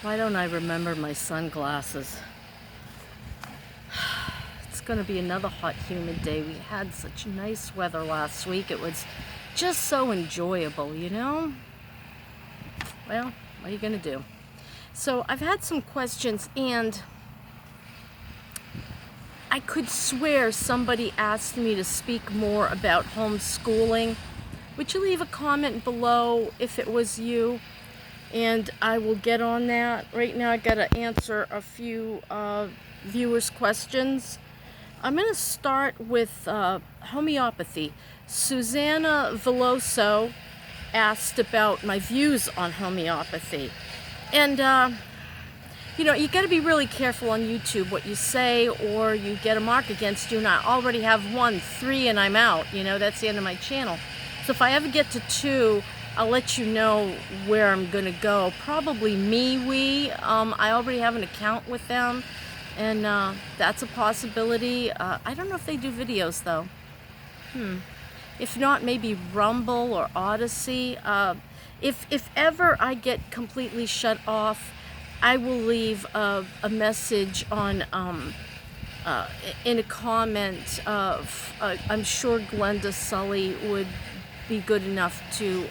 Why don't I remember my sunglasses? It's going to be another hot, humid day. We had such nice weather last week. It was just so enjoyable, you know? Well, what are you going to do? So I've had some questions, and I could swear somebody asked me to speak more about homeschooling. Would you leave a comment below if it was you? And I will get on that. Right now I got to answer a few viewers' questions. I'm going to start with homeopathy. Susana Veloso asked about my views on homeopathy. And, you know, you got to be really careful on YouTube what you say, or you get a mark against you. And I already have 3, and I'm out. You know, that's the end of my channel. So if I ever get to 2, I'll let you know where I'm going to go. Probably MeWe. I already have an account with them, and that's a possibility. I don't know if they do videos, though. If not, maybe Rumble or Odyssey. If ever I get completely shut off, I will leave a message on in a comment. I'm sure Glenda Sully would be good enough to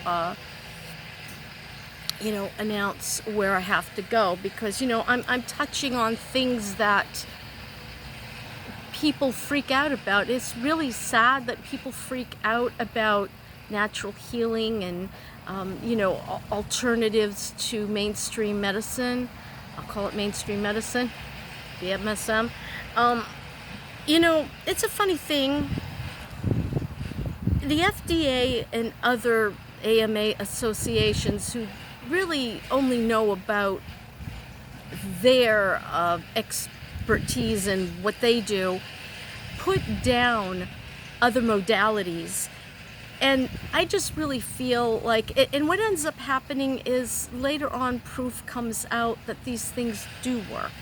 you know, announce where I have to go, because, you know, I'm touching on things that people freak out about. It's really sad that people freak out about natural healing and you know, alternatives to mainstream medicine. I'll call it mainstream medicine, the MSM. You know, it's a funny thing. The FDA and other AMA associations, who really only know about their expertise and what they do, put down other modalities. And I just really feel like, and what ends up happening is later on proof comes out that these things do work.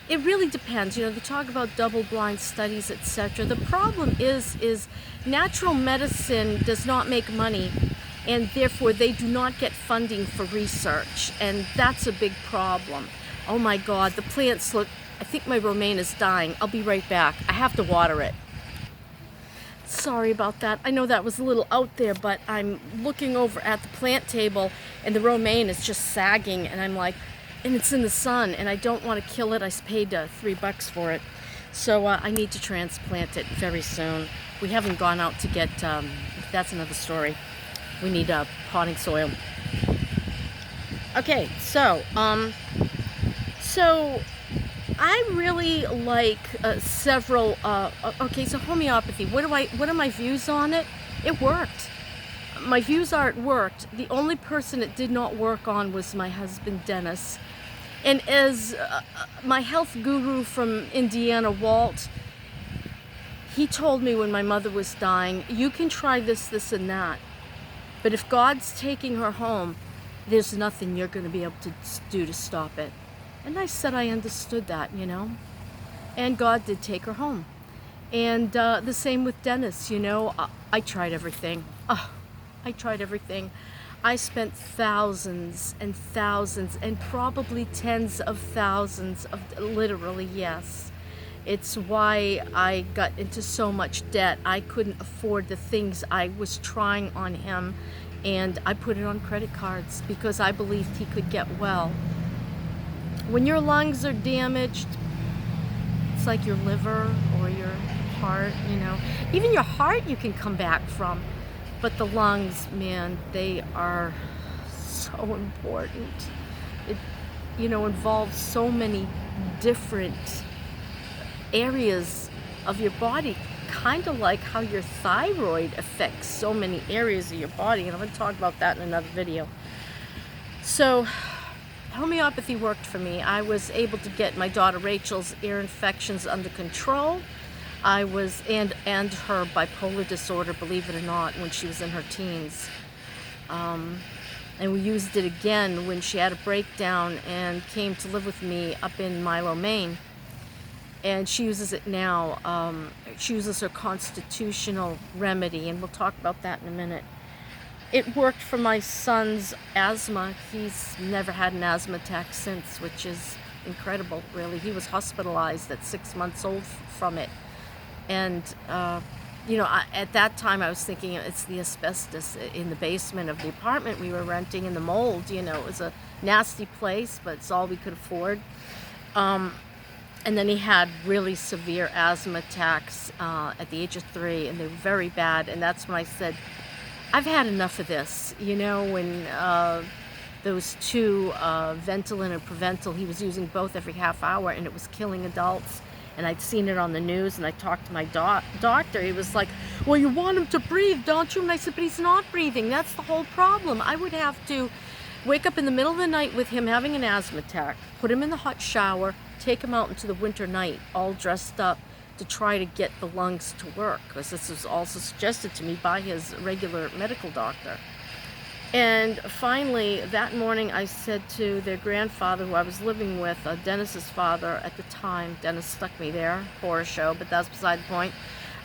It really depends. You know, they talk about double-blind studies, etc. The problem is natural medicine does not make money, and therefore they do not get funding for research, and that's a big problem. Oh my God, the plants look, I think my romaine is dying. I'll be right back. I have to water it. Sorry about that. I know that was a little out there, but I'm looking over at the plant table, and the romaine is just sagging, and I'm like, and it's in the sun, and I don't want to kill it. I paid $3 for it. So I need to transplant it very soon. We haven't gone out to get, that's another story. We need potting soil. Okay, so I really like several, okay, so homeopathy. What are my views on it? It worked. My views are it worked. The only person it did not work on was my husband, Dennis. And as my health guru from Indiana, Walt, he told me when my mother was dying, you can try this, this, and that, but if God's taking her home, there's nothing you're going to be able to do to stop it. And I said I understood that, you know. And God did take her home. And the same with Dennis, you know. I tried everything. I tried everything. I spent thousands and thousands and probably tens of thousands of, literally, yes. It's why I got into so much debt. I couldn't afford the things I was trying on him, and I put it on credit cards because I believed he could get well. When your lungs are damaged, it's like your liver or your heart, you know. Even your heart you can come back from. But the lungs, man, they are so important. It, you know, involves so many different areas of your body, kind of like how your thyroid affects so many areas of your body. And I'm going to talk about that in another video. So homeopathy worked for me. I was able to get my daughter Rachel's ear infections under control. I was, and her bipolar disorder, believe it or not, when she was in her teens. And we used it again when she had a breakdown and came to live with me up in Milo, Maine. And she uses it now. She uses her constitutional remedy, and we'll talk about that in a minute. It worked for my son's asthma. He's never had an asthma attack since, which is incredible, really. He was hospitalized at 6 months old from it. And, at that time I was thinking it's the asbestos in the basement of the apartment we were renting, and the mold. It was a nasty place, but it's all we could afford. And then he had really severe asthma attacks at the age of 3, and they were very bad. And that's when I said, I've had enough of this. When those two, Ventolin and Preventil, he was using both every half hour, and it was killing adults. And I'd seen it on the news, and I talked to my doctor. He was like, well, you want him to breathe, don't you? And I said, but he's not breathing. That's the whole problem. I would have to wake up in the middle of the night with him having an asthma attack, put him in the hot shower, take him out into the winter night, all dressed up, to try to get the lungs to work, because this was also suggested to me by his regular medical doctor. And finally, that morning, I said to their grandfather, who I was living with, Dennis's father at the time. Dennis stuck me there, horror show, but that's beside the point.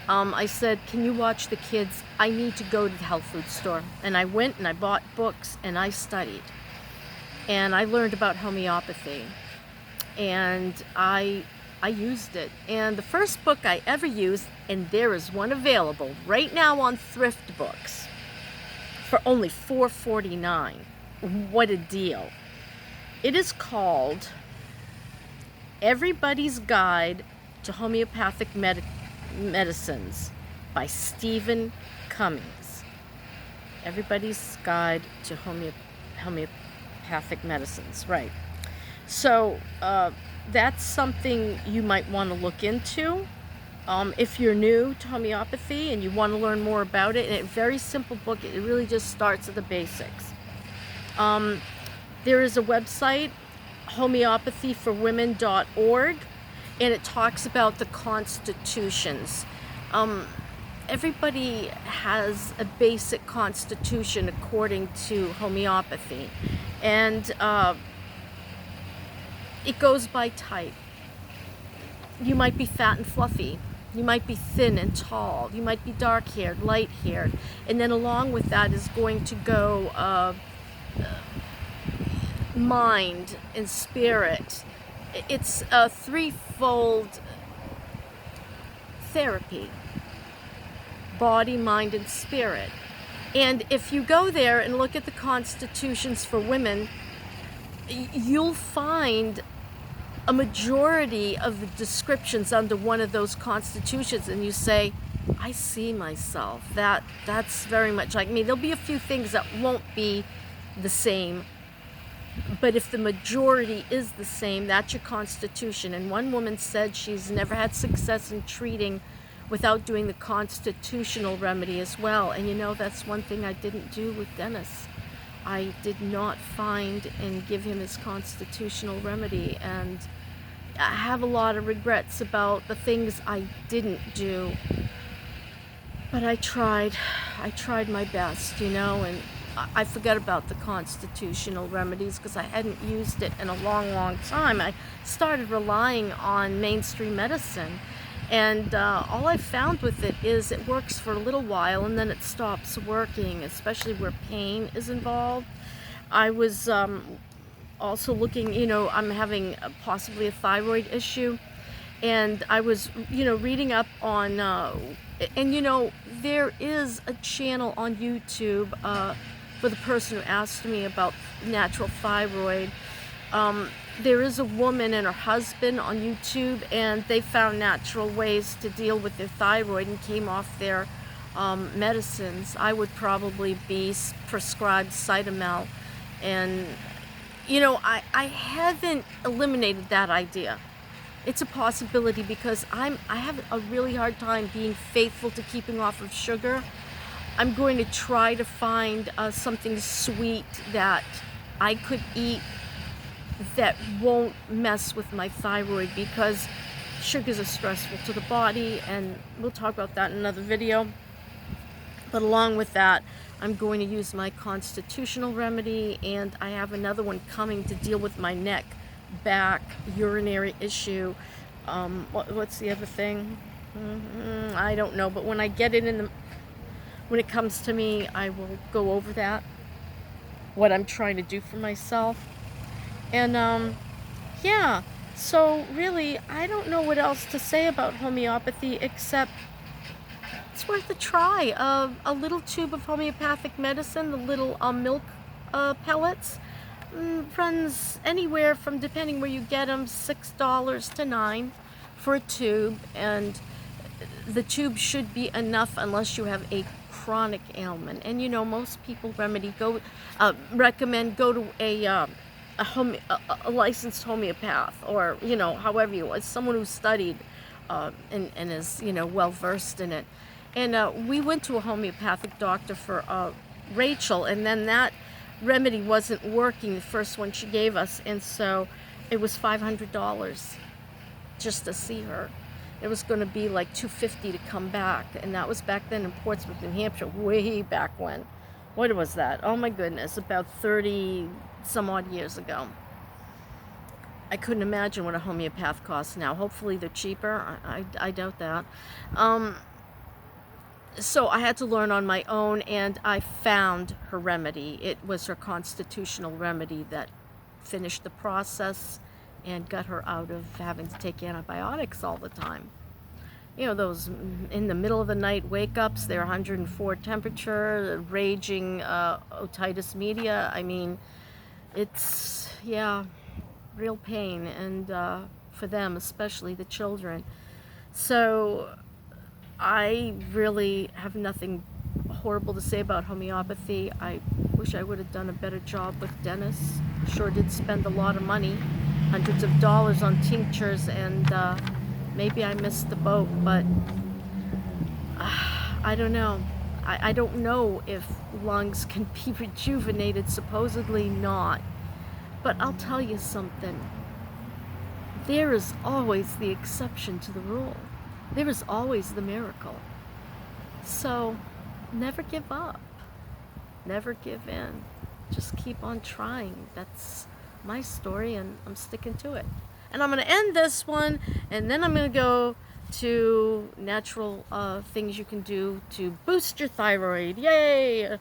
I said, can you watch the kids? I need to go to the health food store. And I went and I bought books and I studied. And I learned about homeopathy. And I used it. And the first book I ever used, and there is one available right now on Thrift Books for only $4.49. What a deal. It is called Everybody's Guide to Homeopathic Medicines by Stephen Cummings. Everybody's Guide to Homeopathic Medicines, right. So that's something you might want to look into. If you're new to homeopathy and you want to learn more about it, and it's a very simple book, it really just starts at the basics. There is a website, homeopathyforwomen.org, and it talks about the constitutions. Everybody has a basic constitution according to homeopathy, and it goes by type. You might be fat and fluffy. You might be thin and tall. You might be dark-haired, light-haired. And then along with that is going to go mind and spirit. It's a threefold therapy: body, mind, and spirit. And if you go there and look at the constitutions for women, you'll find a majority of the descriptions under one of those constitutions, and you say, I see myself. That's very much like me. There'll be a few things that won't be the same, but if the majority is the same, that's your constitution. And one woman said she's never had success in treating without doing the constitutional remedy as well. And that's one thing I didn't do with Dennis. I did not find and give him his constitutional remedy, and I have a lot of regrets about the things I didn't do, but I tried my best, and I forgot about the constitutional remedies because I hadn't used it in a long time. I started relying on mainstream medicine, and all I found with it is it works for a little while and then it stops working, especially where pain is involved. I was also looking, I'm having possibly a thyroid issue, and I was, reading up on, there is a channel on YouTube for the person who asked me about natural thyroid. There is a woman and her husband on YouTube, and they found natural ways to deal with their thyroid and came off their medicines. I would probably be prescribed Cytomel, and I haven't eliminated that idea. It's a possibility because I have a really hard time being faithful to keeping off of sugar. I'm going to try to find something sweet that I could eat that won't mess with my thyroid, because sugars are stressful to the body, and we'll talk about that in another video. But along with that, I'm going to use my constitutional remedy, and I have another one coming to deal with my neck, back, urinary issue. What's the other thing? I don't know, but when I get it in when it comes to me, I will go over that, what I'm trying to do for myself. And yeah, so really, I don't know what else to say about homeopathy except it's worth a try. A little tube of homeopathic medicine, the little milk pellets, runs anywhere from, depending where you get them, $6 to $9 for a tube, and the tube should be enough unless you have a chronic ailment. And most people recommend go to a licensed homeopath, or however someone who studied and is well versed in it. And we went to a homeopathic doctor for Rachel, and then that remedy wasn't working, the first one she gave us, and so it was $500 just to see her. It was going to be like $250 to come back, and that was back then in Portsmouth, New Hampshire, way back when. What was that? Oh my goodness, about 30 some odd years ago. I couldn't imagine what a homeopath costs now. Hopefully they're cheaper. I doubt that. So I had to learn on my own, and I found her remedy. It was her constitutional remedy that finished the process and got her out of having to take antibiotics all the time. Those in the middle of the night wake-ups, they're 104 temperature, raging otitis media. I mean, it's, yeah, real pain, and for them, especially the children. So I really have nothing horrible to say about homeopathy. I wish I would have done a better job with Dennis. Sure did spend a lot of money, hundreds of dollars on tinctures, and maybe I missed the boat, but I don't know. I don't know if lungs can be rejuvenated, supposedly not. But I'll tell you something. There is always the exception to the rule. There is always the miracle. So never give up. Never give in. Just keep on trying. That's my story, and I'm sticking to it. And I'm going to end this one, and then I'm going to go to natural things you can do to boost your thyroid. Yay!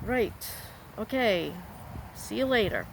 Right. Okay. See you later.